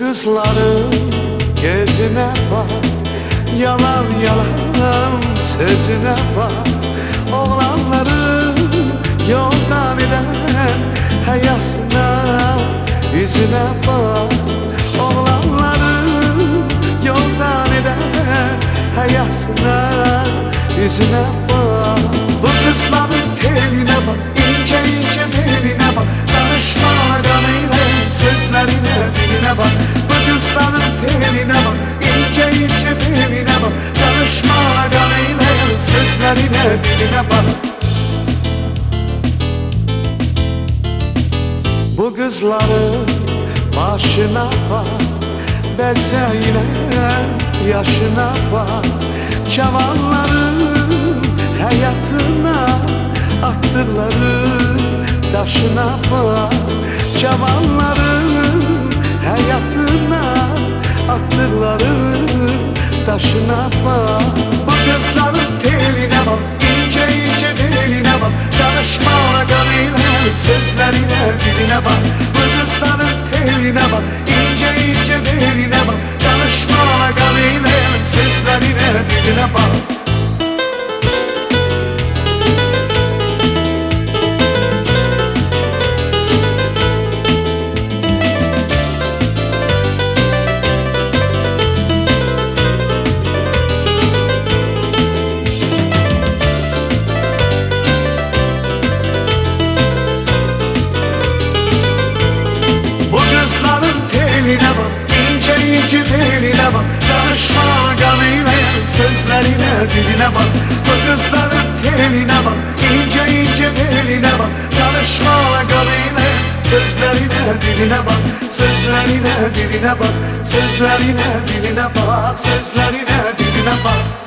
kızların gözüne bak, yalan yalan sözüne bak. Oğlanların yoldan eden hayasına, yüzüne bak. Oğlanların yoldan eden hayasına, yüzüne bak. Bu kızların teline bak, ince ince beline bak. Danışma kanıyla sözlerine, diline bak. Bu kızların teline bak, ince ince beline bak. Danışma kanıyla sözlerine, diline bak. Bu kızların başına bak, bezeyle yaşına bak. Cavanların hayatına, attıkları taşına bak. Cavanların hayatına, attıkları taşına bak. Bu kızların teline bak, ince ince beline bak. Danışma kanıyla sözlerine, diline bak. Bu kızların teline bak, ince ince beline bak. Danışma kanıyla sözlerine, diline bak. Kızların teline bak, ince ince beline bak. Danışma kanıyla sözlerine, diline bak. Bu kızların teline bak, ince ince beline bak. Danışma kanıyla sözlerine, diline bak. Sözlerine, diline bak. Sözlerine, diline bak. Sözlerine, diline bak.